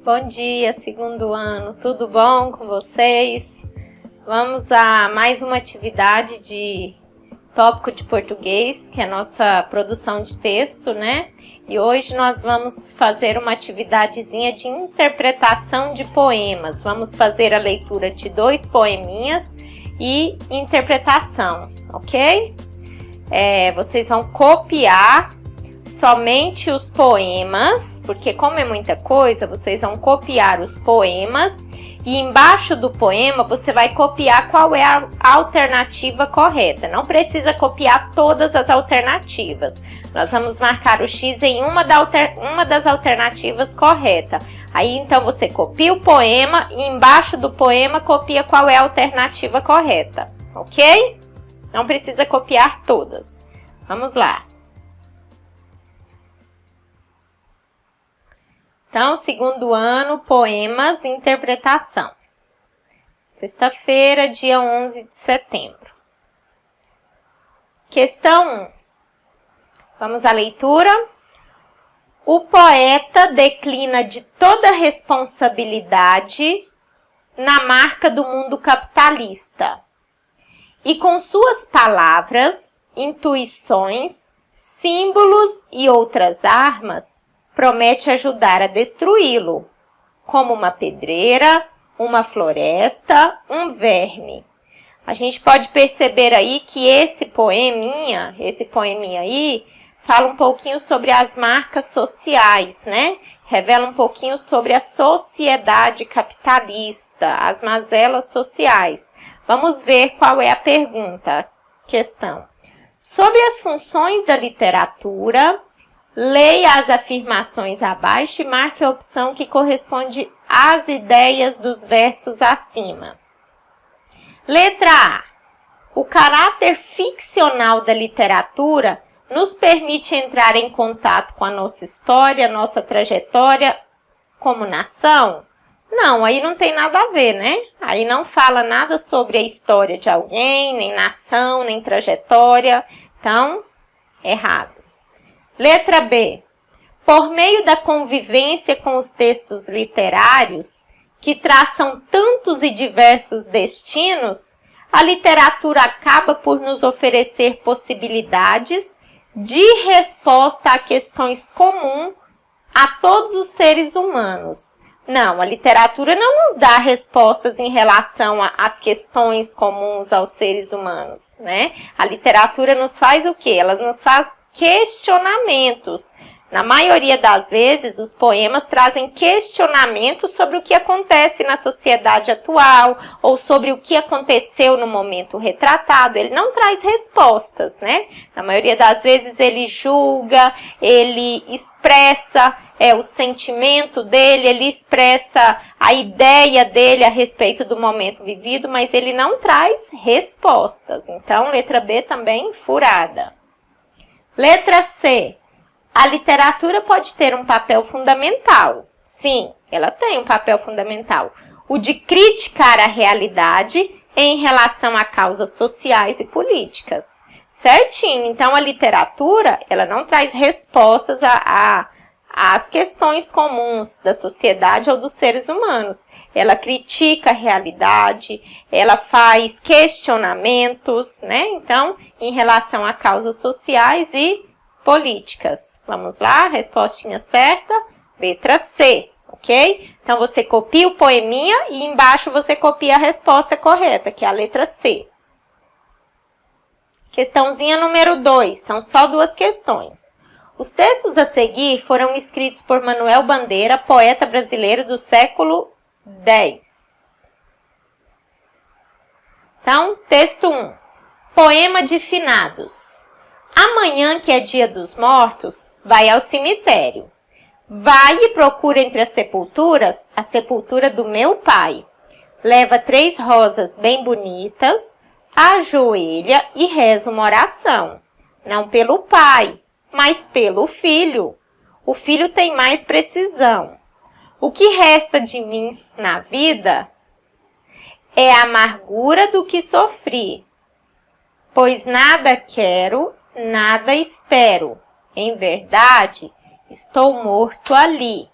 Bom dia, segundo ano, tudo bom com vocês? Vamos a mais uma atividade de tópico de português, que é a nossa produção de texto, né? E hoje nós vamos fazer uma atividadezinha de interpretação de poemas. Vamos fazer a leitura de 2 poeminhas e interpretação, ok? Vocês vão copiar somente os poemas, porque como é muita coisa, vocês vão copiar os poemas e embaixo do poema você vai copiar qual é a alternativa correta. Não precisa copiar todas as alternativas. Nós vamos marcar o X em uma das alternativas correta. Aí então você copia o poema e embaixo do poema copia qual é a alternativa correta, ok? Não precisa copiar todas. Vamos lá. Então, segundo ano, poemas, interpretação. Sexta-feira, dia 11 de setembro. Questão 1. Vamos à leitura. O poeta declina de toda responsabilidade na marca do mundo capitalista e com suas palavras, intuições, símbolos e outras armas, promete ajudar a destruí-lo, como uma pedreira, uma floresta, um verme. A gente pode perceber aí que esse poeminha aí, fala um pouquinho sobre as marcas sociais, né? Revela um pouquinho sobre a sociedade capitalista, as mazelas sociais. Vamos ver qual é a pergunta, questão. Sobre as funções da literatura, leia as afirmações abaixo e marque a opção que corresponde às ideias dos versos acima. Letra A. O caráter ficcional da literatura nos permite entrar em contato com a nossa história, nossa trajetória como nação? Não, aí não tem nada a ver, né? Aí não fala nada sobre a história de alguém, nem nação, nem trajetória. Então, errado. Letra B. Por meio da convivência com os textos literários, que traçam tantos e diversos destinos, a literatura acaba por nos oferecer possibilidades de resposta a questões comuns a todos os seres humanos. Não, a literatura não nos dá respostas em relação às questões comuns aos seres humanos, né? A literatura nos faz o quê? Ela nos faz questionamentos. Na maioria das vezes, os poemas trazem questionamentos sobre o que acontece na sociedade atual ou sobre o que aconteceu no momento retratado. Ele não traz respostas, né? Na maioria das vezes, ele julga, ele expressa o sentimento dele, ele expressa a ideia dele a respeito do momento vivido, mas ele não traz respostas. Então, letra B também furada. Letra C. A literatura pode ter um papel fundamental. Sim, ela tem um papel fundamental. O de criticar a realidade em relação a causas sociais e políticas. Certinho. Então, a literatura, ela não traz respostas às questões comuns da sociedade ou dos seres humanos. Ela critica a realidade, ela faz questionamentos, né? Então, em relação a causas sociais e políticas. Vamos lá, respostinha certa, letra C, ok? Então, você copia o poeminha e embaixo você copia a resposta correta, que é a letra C. Questãozinha número 2, são só 2 questões. Os textos a seguir foram escritos por Manuel Bandeira, poeta brasileiro do século X. Então, texto 1. Poema de finados. Amanhã, que é dia dos mortos, vai ao cemitério. Vai e procura entre as sepulturas a sepultura do meu pai. Leva 3 rosas bem bonitas, ajoelha e reza uma oração. Não pelo pai, mas pelo filho. O filho tem mais precisão. O que resta de mim na vida é a amargura do que sofri, pois nada quero, nada espero. Em verdade, estou morto ali.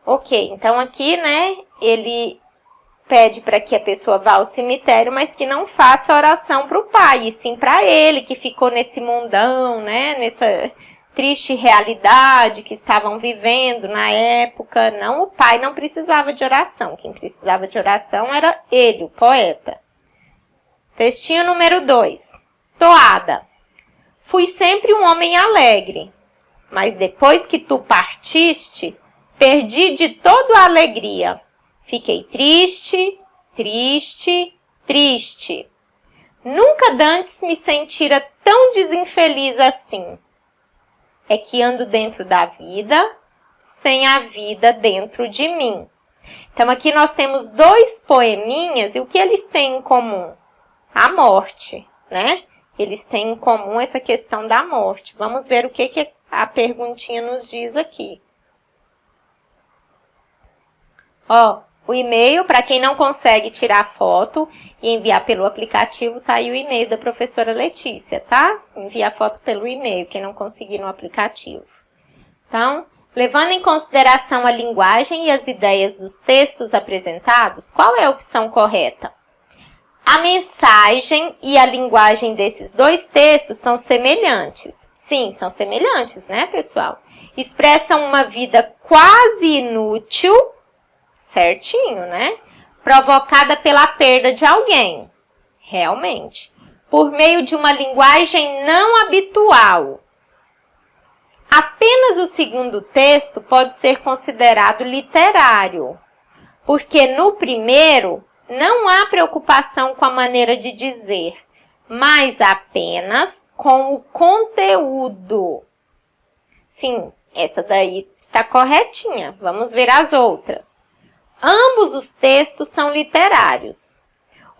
Ok, então aqui, né, ele pede para que a pessoa vá ao cemitério, mas que não faça oração para o pai, e sim para ele, que ficou nesse mundão, né, nessa triste realidade que estavam vivendo na época. Não, o pai não precisava de oração, quem precisava de oração era ele, o poeta. Textinho número 2. Toada. Fui sempre um homem alegre, mas depois que tu partiste, perdi de todo a alegria. Fiquei triste, triste, triste. Nunca dantes me sentira tão desinfeliz assim. É que ando dentro da vida, sem a vida dentro de mim. Então, aqui nós temos 2 poeminhas, e o que eles têm em comum? A morte, né? Eles têm em comum essa questão da morte. Vamos ver o que a perguntinha nos diz aqui. Ó, o e-mail, para quem não consegue tirar foto e enviar pelo aplicativo, tá aí o e-mail da professora Letícia, tá? Enviar foto pelo e-mail, quem não conseguir no aplicativo. Então, levando em consideração a linguagem e as ideias dos textos apresentados, qual é a opção correta? A mensagem e a linguagem desses 2 textos são semelhantes. Sim, são semelhantes, né, pessoal? Expressam uma vida quase inútil, certinho, né? Provocada pela perda de alguém, realmente, por meio de uma linguagem não habitual. Apenas o segundo texto pode ser considerado literário, porque no primeiro não há preocupação com a maneira de dizer, mas apenas com o conteúdo. Sim, essa daí está corretinha. Vamos ver as outras. Ambos os textos são literários.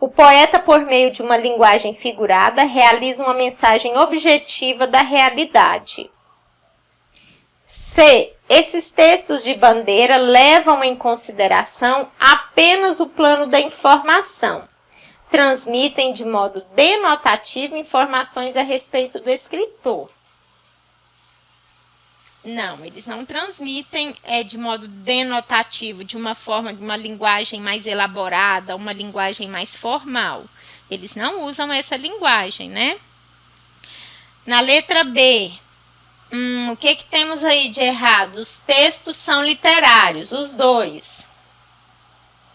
O poeta, por meio de uma linguagem figurada, realiza uma mensagem objetiva da realidade. C. Esses textos de bandeira levam em consideração apenas o plano da informação. Transmitem de modo denotativo informações a respeito do escritor. Não, eles não transmitem de modo denotativo, de uma forma, de uma linguagem mais elaborada, uma linguagem mais formal. Eles não usam essa linguagem, né? Na letra B, o que temos aí de errado? Os textos são literários, os 2.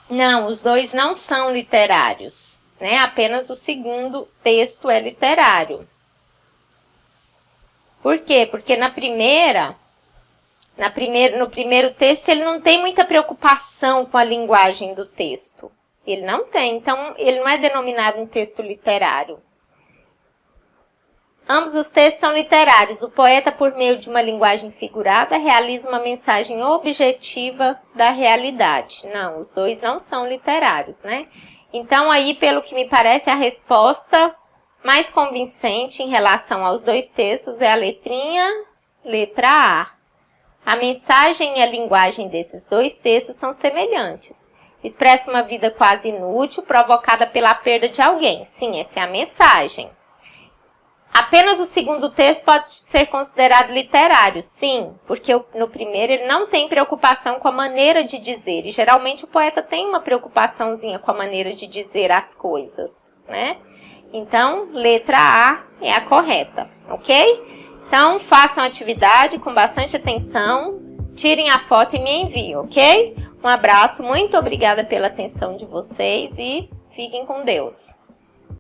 Não, os 2 não são literários, né? Apenas o segundo texto é literário. Por quê? Porque no primeiro texto, ele não tem muita preocupação com a linguagem do texto. Ele não tem, então ele não é denominado um texto literário. Ambos os textos são literários. O poeta, por meio de uma linguagem figurada, realiza uma mensagem objetiva da realidade. Não, os 2 não são literários, né? Então, aí, pelo que me parece, a resposta mais convincente em relação aos 2 textos é a letra A. A mensagem e a linguagem desses 2 textos são semelhantes. Expressa uma vida quase inútil, provocada pela perda de alguém. Sim, essa é a mensagem. Apenas o segundo texto pode ser considerado literário, sim, porque no primeiro ele não tem preocupação com a maneira de dizer, e geralmente o poeta tem uma preocupaçãozinha com a maneira de dizer as coisas, né? Então, letra A é a correta, ok? Então, façam a atividade com bastante atenção, tirem a foto e me enviem, ok? Um abraço, muito obrigada pela atenção de vocês e fiquem com Deus.